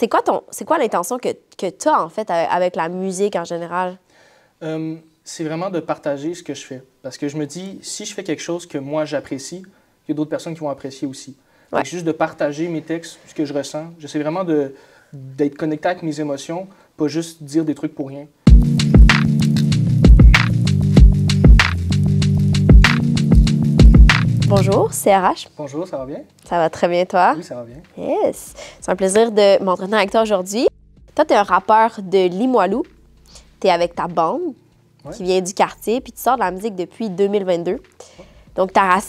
C'est quoi l'intention que tu as, en fait, avec la musique en général? C'est vraiment de partager ce que je fais. Parce que je me dis, si je fais quelque chose que moi j'apprécie, il y a d'autres personnes qui vont apprécier aussi. Ouais. C'est juste de partager mes textes, ce que je ressens. J'essaie vraiment d'être connecté avec mes émotions, pas juste dire des trucs pour rien. Bonjour, c'est RH. Bonjour, ça va bien? Ça va très bien, toi? Oui, ça va bien. Yes! C'est un plaisir de m'entretenir avec toi aujourd'hui. Toi, tu es un rappeur de Limoilou. Tu es avec ta bande qui vient du quartier, puis tu sors de la musique depuis 2022. Donc, ta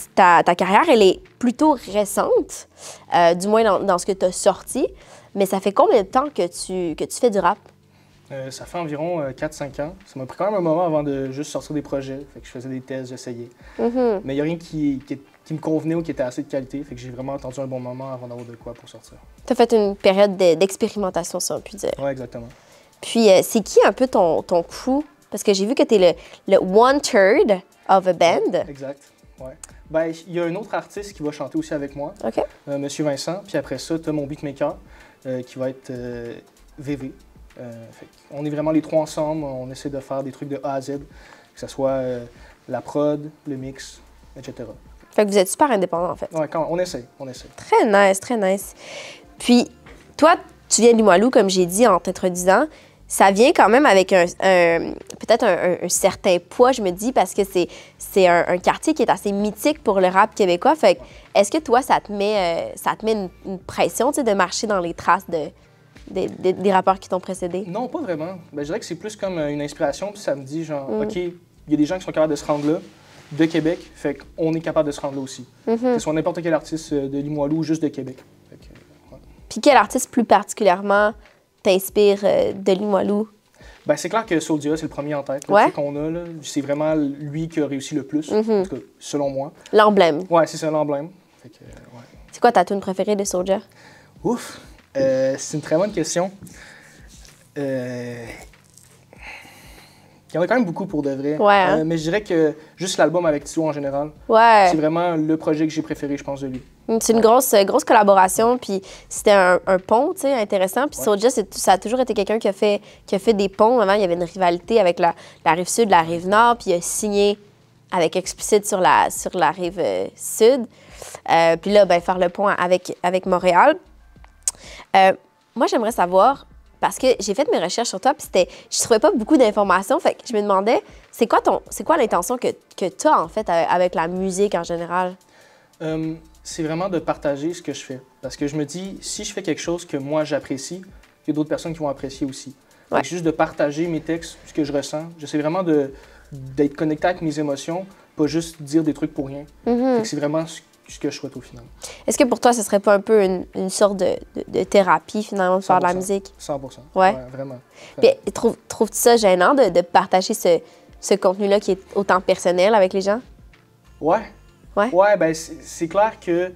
carrière, elle est plutôt récente, du moins dans ce que tu as sorti. Mais ça fait combien de temps que tu fais du rap? Ça fait environ 4-5 ans. Ça m'a pris quand même un moment avant de juste sortir des projets. Fait que je faisais des tests, j'essayais. Mais il n'y a rien qui me convenait ou qui était assez de qualité. Fait que j'ai vraiment attendu un bon moment avant d'avoir de quoi pour sortir. Tu as fait une période d'expérimentation, si on peut dire. Oui, exactement. Puis, c'est qui un peu ton crew? Parce que j'ai vu que tu es le one-third of a band. Exact, ouais. Ben, il y a un autre artiste qui va chanter aussi avec moi, OK. Monsieur Vincent. Puis après ça, tu as mon beatmaker qui va être VV. On est vraiment les trois ensemble. On essaie de faire des trucs de A à Z, que ce soit la prod, le mix, etc. Fait que vous êtes super indépendants, en fait. Ouais, on essaie. Très nice, très nice. Puis, toi, tu viens de Limoilou, comme j'ai dit en t'introduisant. Ça vient quand même avec peut-être un certain poids, je me dis, parce que c'est un quartier qui est assez mythique pour le rap québécois. Fait que, est-ce que toi, ça te met une pression, tu sais, de marcher dans les traces des rappeurs qui t'ont précédé? Non, pas vraiment. Ben, je dirais que c'est plus comme une inspiration, puis ça me dit, genre, OK, il y a des gens qui sont capables de se rendre là, de Québec, fait qu'on est capable de se rendre là aussi. Que ce soit n'importe quel artiste de Limoilou ou juste de Québec. Puis quel artiste plus particulièrement t'inspire de Limoilou? Ben, c'est clair que Soulja, c'est le premier en tête qu'on a. Là. C'est vraiment lui qui a réussi le plus, en tout cas, selon moi. L'emblème. Ouais, c'est ça, l'emblème. C'est quoi ta tune préférée de Soulja? Ouf! C'est une très bonne question. Il y en a quand même beaucoup pour de vrai. Ouais, hein? Mais je dirais que juste l'album avec Tito en général, c'est vraiment le projet que j'ai préféré, je pense, de lui. C'est une grosse collaboration, puis c'était un pont, tu sais, intéressant. Puis Soulja, ça a toujours été quelqu'un qui a fait des ponts. Avant, il y avait une rivalité avec la Rive-Sud, la Rive-Nord, puis il a signé avec Explicit sur la Rive Sud. Puis là, ben, faire le pont avec Montréal. Moi, j'aimerais savoir, parce que j'ai fait mes recherches sur toi, puis je trouvais pas beaucoup d'informations, fait que je me demandais, c'est quoi l'intention que tu as, en fait, avec la musique en général? C'est vraiment de partager ce que je fais. Parce que je me dis, si je fais quelque chose que moi j'apprécie, il y a d'autres personnes qui vont apprécier aussi. C'est juste de partager mes textes, ce que je ressens. J'essaie vraiment d'être connecté avec mes émotions, pas juste dire des trucs pour rien. C'est vraiment ce que je souhaite au final. Est-ce que pour toi, ce serait pas un peu une sorte de thérapie, finalement, de faire de la musique? 100%. Ouais, vraiment. Puis, trouves-tu ça gênant de partager ce contenu-là qui est autant personnel avec les gens? Ouais, ben c'est clair que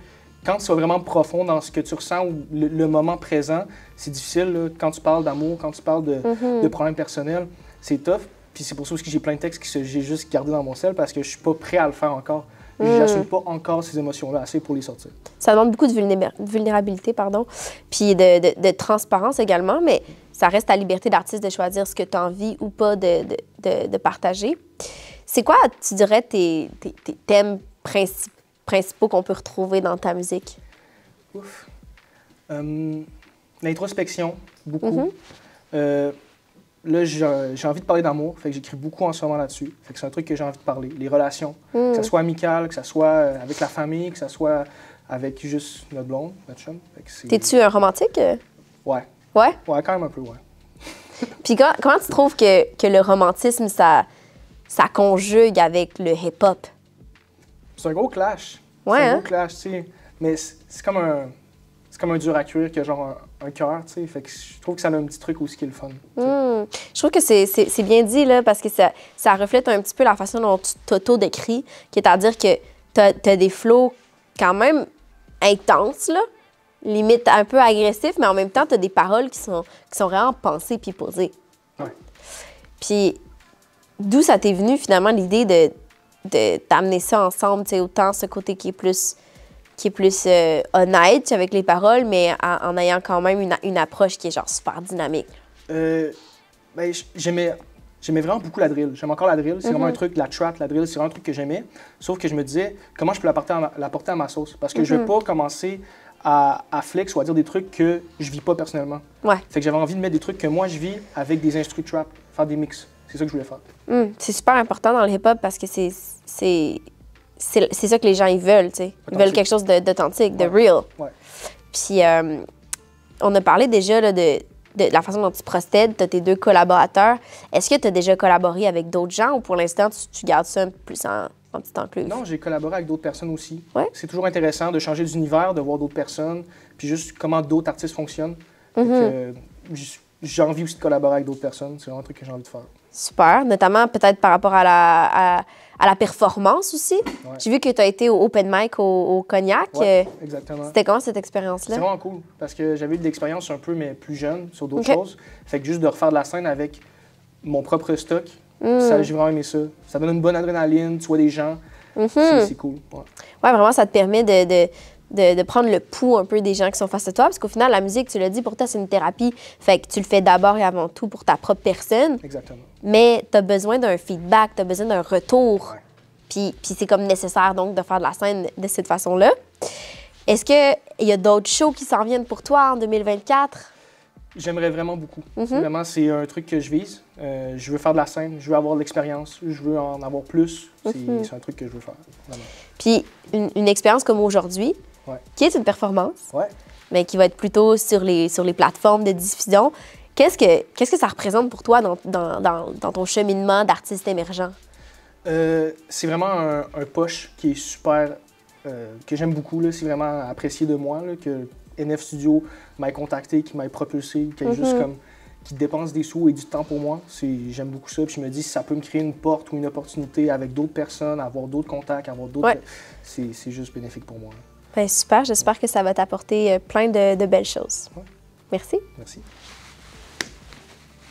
quand tu vas vraiment profond dans ce que tu ressens ou le moment présent, c'est difficile. Là, quand tu parles d'amour, quand tu parles de problèmes personnels, c'est tough. Puis c'est pour ça aussi que j'ai plein de textes que j'ai juste gardés dans mon sel parce que je suis pas prêt à le faire encore. J'assume pas encore ces émotions-là assez pour les sortir. Ça demande beaucoup de vulnérabilité, puis de transparence également, mais ça reste ta liberté d'artiste de choisir ce que tu as envie ou pas de partager. C'est quoi, tu dirais, tes thèmes principaux qu'on peut retrouver dans ta musique? Ouf. L'introspection, beaucoup. Là, j'ai envie de parler d'amour, fait que j'écris beaucoup en ce moment là-dessus. Fait que c'est un truc que j'ai envie de parler. Les relations, que ce soit amical, que ce soit avec la famille, que ce soit avec juste notre blonde, notre chum. T'es-tu un romantique? Ouais. Ouais? Ouais, quand même un peu, ouais. Puis comment tu trouves que le romantisme, ça conjugue avec le hip-hop? C'est un gros clash. Ouais, c'est un gros clash, tu sais. Mais c'est comme un dur à cuire qui a genre un cœur, tu sais. Fait que je trouve que ça a un petit truc aussi qui est le fun. Je trouve que c'est bien dit, là, parce que ça reflète un petit peu la façon dont tu t'auto-décris, qui est à dire que t'as des flows quand même intenses, là, limite un peu agressifs, mais en même temps, t'as des paroles qui sont vraiment pensées puis posées. Ouais. Puis d'où ça t'est venu, finalement, l'idée de t'amener ça ensemble, tu sais, autant ce côté qui est plus qui est plus honnête avec les paroles, mais en ayant quand même une approche qui est genre super dynamique? Ben, j'aimais vraiment beaucoup la drill. J'aime encore la drill. C'est vraiment un truc, la trap, la drill, c'est vraiment un truc que j'aimais. Sauf que je me disais, comment je peux l'apporter à ma sauce? Parce que je ne veux pas commencer à flex ou à dire des trucs que je vis pas personnellement. Ouais. Fait que j'avais envie de mettre des trucs que moi je vis avec des instrus trap, faire des mix. C'est ça que je voulais faire. C'est super important dans le hip-hop parce que c'est ça que les gens ils veulent, tu sais. Ils veulent quelque chose d'authentique, de real. Ouais. Puis on a parlé déjà là, de la façon dont tu procèdes. Tu as tes 2 collaborateurs. Est-ce que tu as déjà collaboré avec d'autres gens ou pour l'instant, tu gardes ça un peu plus en petit encluve? Non, j'ai collaboré avec d'autres personnes aussi. Ouais. C'est toujours intéressant de changer d'univers, de voir d'autres personnes, puis juste comment d'autres artistes fonctionnent. J'ai envie aussi de collaborer avec d'autres personnes. C'est vraiment un truc que j'ai envie de faire. Super. Notamment peut-être par rapport à la performance aussi. Ouais. J'ai vu que tu as été au open mic au Cognac. Ouais, exactement. C'était comment cette expérience-là? C'est vraiment cool parce que j'avais eu de l'expérience un peu, mais plus jeune, sur d'autres choses. Fait que juste de refaire de la scène avec mon propre stock, ça, j'ai vraiment aimé ça. Ça donne une bonne adrénaline, tu vois des gens. C'est cool. Ouais, vraiment, ça te permet de prendre le pouls un peu des gens qui sont face à toi. Parce qu'au final, la musique, tu l'as dit, pour toi, c'est une thérapie. Fait que tu le fais d'abord et avant tout pour ta propre personne. Exactement. Mais tu as besoin d'un feedback, tu as besoin d'un retour. Ouais. Puis c'est comme nécessaire, donc, de faire de la scène de cette façon-là. Est-ce qu'il y a d'autres shows qui s'en viennent pour toi en 2024? J'aimerais vraiment beaucoup. Vraiment, c'est un truc que je vise. Je veux faire de la scène, je veux avoir de l'expérience, je veux en avoir plus. C'est un truc que je veux faire. Vraiment. Puis une expérience comme aujourd'hui, qui est une performance, mais qui va être plutôt sur les plateformes de diffusion. Qu'est-ce que ça représente pour toi dans ton cheminement d'artiste émergent? C'est vraiment un push qui est super, que j'aime beaucoup. C'est vraiment apprécié de moi, là, que NF Studio m'ait contacté, qui m'ait propulsé, qui dépense des sous et du temps pour moi. J'aime beaucoup ça. Puis je me dis, si ça peut me créer une porte ou une opportunité avec d'autres personnes, avoir d'autres contacts, avoir d'autres... C'est juste bénéfique pour moi. Bien, super. J'espère que ça va t'apporter plein de belles choses. Ouais. Merci. Merci.